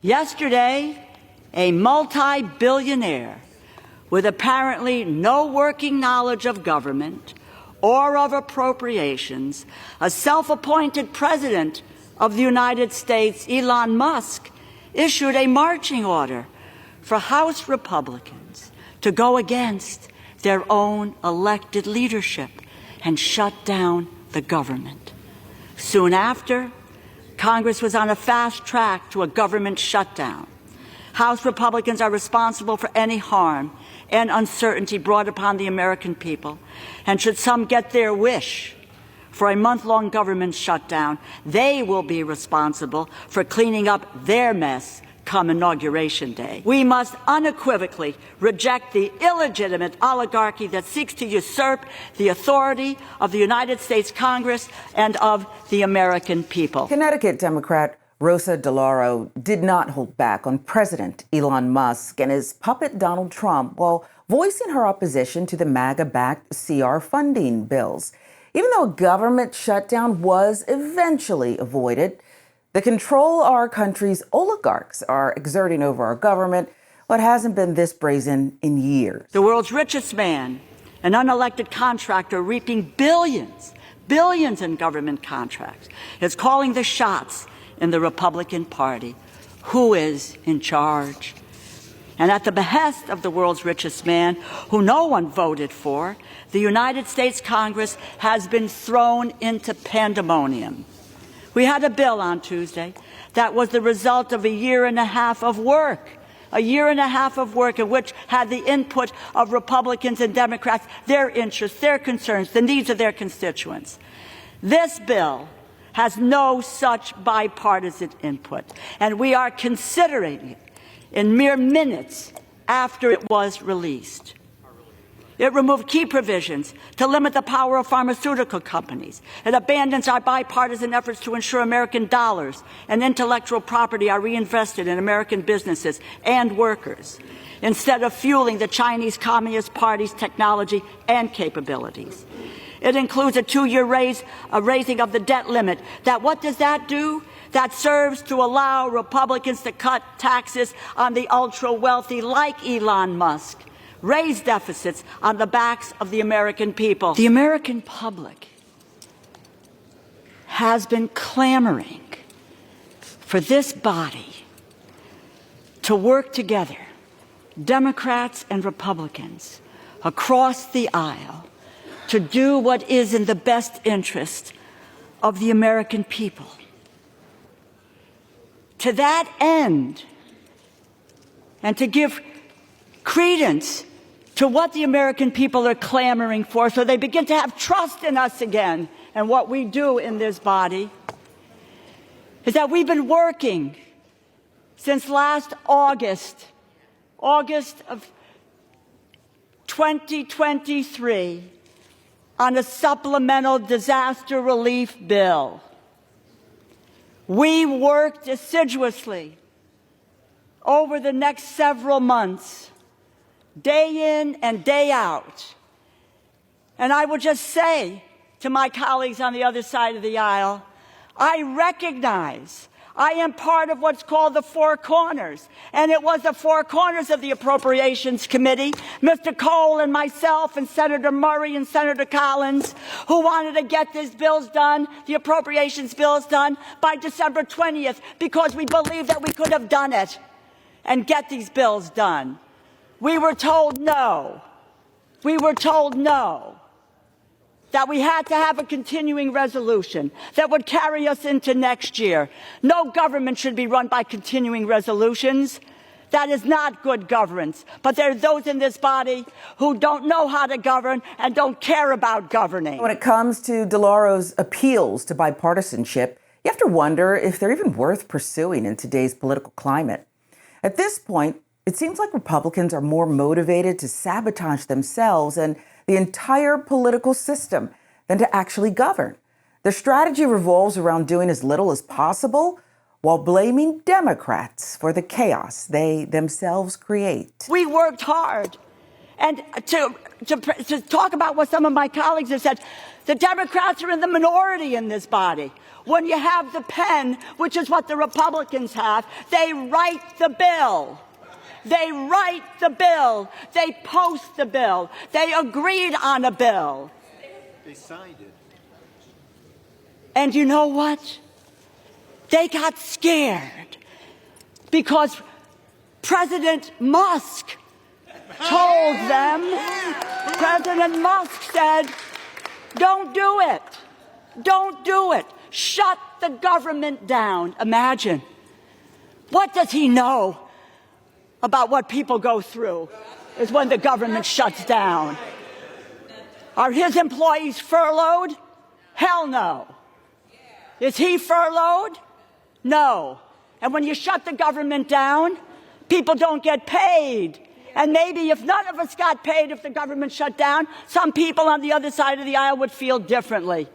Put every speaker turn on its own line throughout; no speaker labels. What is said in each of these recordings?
Yesterday, a multi-billionaire with apparently no working knowledge of government or of appropriations, a self-appointed president of the United States, Elon Musk, issued a marching order for House Republicans to go against their own elected leadership and shut down the government. Soon after, Congress was on a fast track to a government shutdown. House Republicans are responsible for any harm and uncertainty brought upon the American people. And should some get their wish for a month-long government shutdown, they will be responsible for cleaning up their mess come Inauguration Day. We must unequivocally reject the illegitimate oligarchy that seeks to usurp the authority of the United States Congress and of the American people.
Connecticut Democrat Rosa DeLauro did not hold back on President Elon Musk and his puppet Donald Trump while voicing her opposition to the MAGA-backed CR funding bills. Even though a government shutdown was eventually avoided, the control our country's oligarchs are exerting over our government, well, it hasn't been this brazen in years.
The world's richest man, an unelected contractor reaping billions in government contracts, is calling the shots in the Republican Party. Who is in charge? And at the behest of the world's richest man, who no one voted for, the United States Congress has been thrown into pandemonium. We had a bill on Tuesday that was the result of a year and a half of work in which had the input of Republicans and Democrats, their interests, their concerns, the needs of their constituents. This bill has no such bipartisan input, and we are considering it in mere minutes after it was released. It removed key provisions to limit the power of pharmaceutical companies. It abandons our bipartisan efforts to ensure American dollars and intellectual property are reinvested in American businesses and workers, instead of fueling the Chinese Communist Party's technology and capabilities. It includes a 2-year raising of the debt limit. What does that do? That serves to allow Republicans to cut taxes on the ultra-wealthy like Elon Musk, raise deficits on the backs of the American people. The American public has been clamoring for this body to work together, Democrats and Republicans, across the aisle, to do what is in the best interest of the American people. To that end, and to give credence to what the American people are clamoring for, so they begin to have trust in us again and what we do in this body, is that we've been working since last August of 2023, on a supplemental disaster relief bill. We worked assiduously over the next several months, day in and day out. And I will just say to my colleagues on the other side of the aisle, I recognize I am part of what's called the Four Corners. And it was the Four Corners of the Appropriations Committee, Mr. Cole and myself and Senator Murray and Senator Collins, who wanted to get these bills done, the appropriations bills done, by December 20th, because we believed that we could have done it and get these bills done. We were told no. We were told no. That we had to have a continuing resolution that would carry us into next year. No government should be run by continuing resolutions. That is not good governance. But there are those in this body who don't know how to govern and don't care about governing.
When it comes to DeLauro's appeals to bipartisanship, you have to wonder if they're even worth pursuing in today's political climate. At this point, it seems like Republicans are more motivated to sabotage themselves and the entire political system than to actually govern. Their strategy revolves around doing as little as possible while blaming Democrats for the chaos they themselves create.
We worked hard And to talk about what some of my colleagues have said, the Democrats are in the minority in this body. When you have the pen, which is what the Republicans have, they write the bill. They write the bill. They post the bill. They agreed on a bill.
They signed it.
And you know what? They got scared because President Musk told them, President Musk said, don't do it. Don't do it. Shut the government down. Imagine. What does he know about what people go through is when the government shuts down? Are his employees furloughed? Hell no. Is he furloughed? No. And when you shut the government down, people don't get paid. And maybe if none of us got paid if the government shut down, some people on the other side of the aisle would feel differently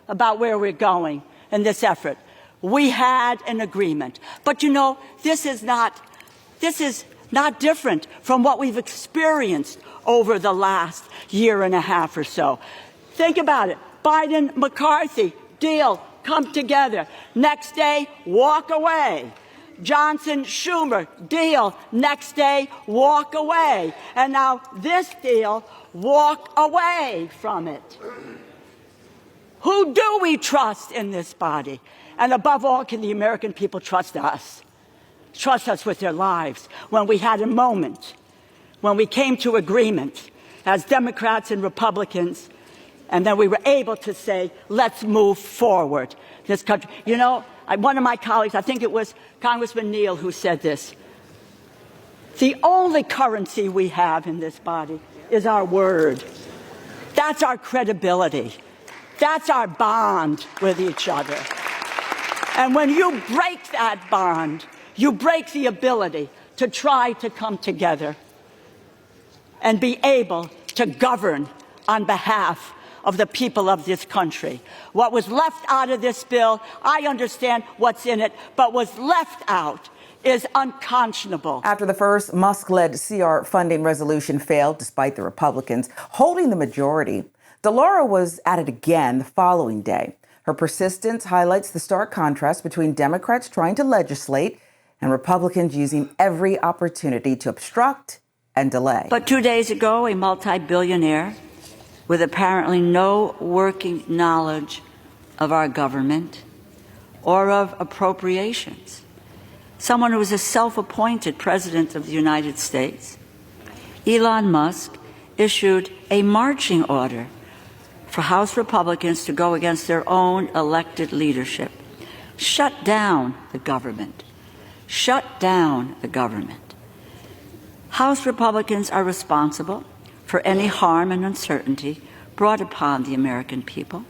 about where we're going in this effort. We had an agreement. But you know, this is not different from what we've experienced over the last year and a half or so. Think about it. Biden, McCarthy, deal, come together. Next day, walk away. Johnson, Schumer, deal. Next day, walk away. And now this deal, walk away from it. Who do we trust in this body? And above all, can the American people trust us? Trust us with their lives. When we had a moment, when we came to agreement as Democrats and Republicans, and then we were able to say, let's move forward. This country, you know, one of my colleagues, I think it was Congressman Neal, who said this. The only currency we have in this body is our word. That's our credibility. That's our bond with each other. And when you break that bond, you break the ability to try to come together and be able to govern on behalf of the people of this country. What was left out of this bill, I understand what's in it, but what's left out is unconscionable.
After the first Musk-led CR funding resolution failed, despite the Republicans holding the majority, DeLauro was at it again the following day. Her persistence highlights the stark contrast between Democrats trying to legislate and Republicans using every opportunity to obstruct and delay.
But 2 days ago, a multi-billionaire with apparently no working knowledge of our government or of appropriations, someone who is a self-appointed president of the United States, Elon Musk, issued a marching order for House Republicans to go against their own elected leadership. Shut down the government. Shut down the government. House Republicans are responsible for any harm and uncertainty brought upon the American people.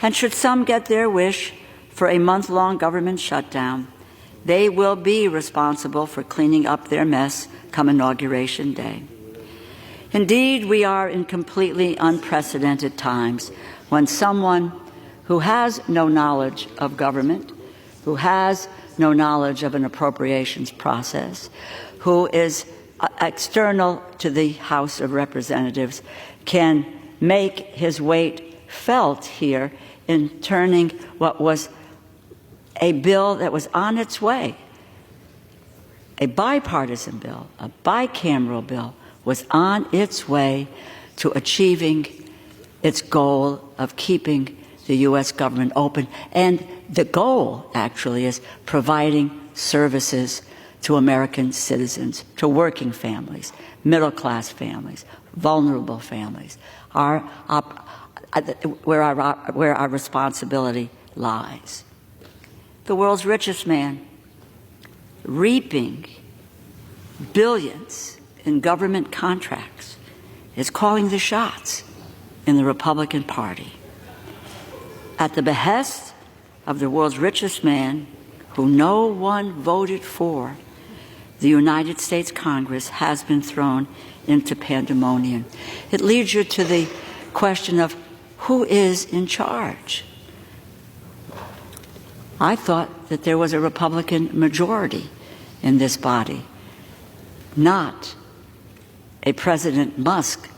And should some get their wish for a month-long government shutdown, they will be responsible for cleaning up their mess come Inauguration Day. Indeed, we are in completely unprecedented times when someone who has no knowledge of government, who has no knowledge of an appropriations process, who is external to the House of Representatives, can make his weight felt here in turning what was a bill that was on its way, a bipartisan bill, a bicameral bill, was on its way to achieving its goal of keeping the U.S. government open. And the goal, actually, is providing services to American citizens, to working families, middle-class families, vulnerable families, where our responsibility lies. The world's richest man, reaping billions in government contracts, is calling the shots in the Republican Party. At the behest of the world's richest man, who no one voted for, the United States Congress has been thrown into pandemonium. It leads you to the question of who is in charge. I thought that there was a Republican majority in this body, not a President Musk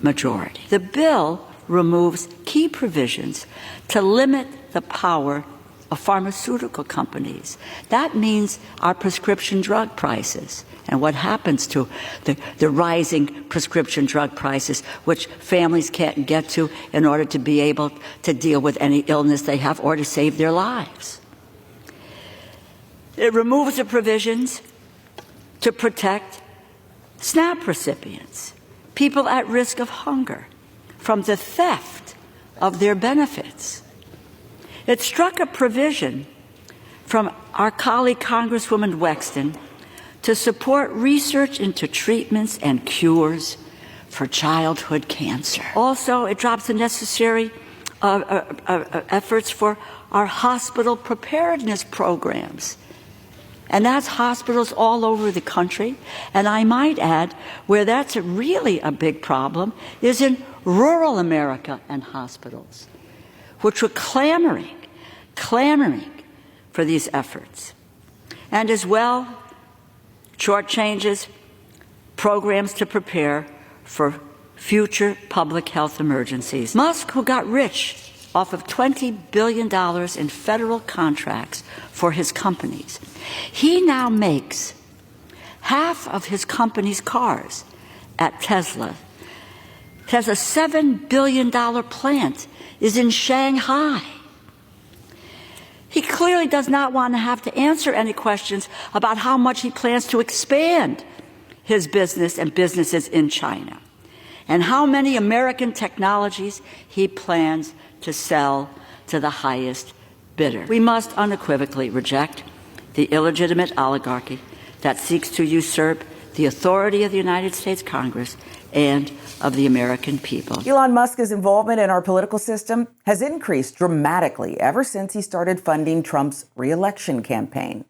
majority. The bill removes key provisions to limit the power of pharmaceutical companies. That means our prescription drug prices and what happens to the rising prescription drug prices, which families can't get to in order to be able to deal with any illness they have or to save their lives. It removes the provisions to protect SNAP recipients, people at risk of hunger, from the theft of their benefits. It struck a provision from our colleague Congresswoman Wexton to support research into treatments and cures for childhood cancer. Also, it drops the necessary efforts for our hospital preparedness programs. And that's hospitals all over the country. And I might add, where that's really a big problem is in rural America and hospitals, which were clamoring for these efforts. And as well, shortchanges programs to prepare for future public health emergencies. Musk, who got rich off of $20 billion in federal contracts for his companies, he now makes half of his company's cars at Tesla. Tesla's $7 billion plant is in Shanghai. He clearly does not want to have to answer any questions about how much he plans to expand his business and businesses in China, and how many American technologies he plans to sell to the highest bidder. We must unequivocally reject the illegitimate oligarchy that seeks to usurp the authority of the United States Congress and of the American people.
Elon Musk's involvement in our political system has increased dramatically ever since he started funding Trump's re-election campaign.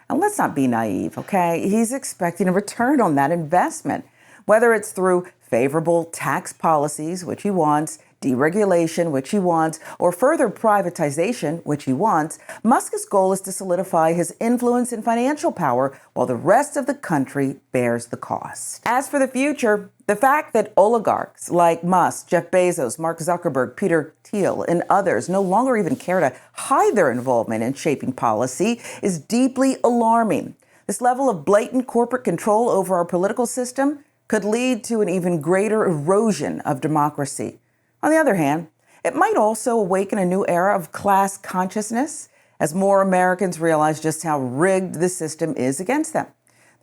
And let's not be naive, okay? He's expecting a return on that investment, whether it's through favorable tax policies, which he wants, deregulation, which he wants, or further privatization, which he wants. Musk's goal is to solidify his influence and financial power while the rest of the country bears the cost. As for the future, the fact that oligarchs like Musk, Jeff Bezos, Mark Zuckerberg, Peter Thiel, and others no longer even care to hide their involvement in shaping policy is deeply alarming. This level of blatant corporate control over our political system could lead to an even greater erosion of democracy. On the other hand, it might also awaken a new era of class consciousness as more Americans realize just how rigged the system is against them.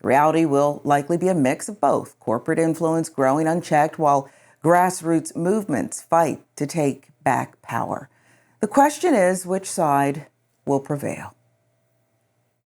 The reality will likely be a mix of both, corporate influence growing unchecked while grassroots movements fight to take back power. The question is, which side will prevail?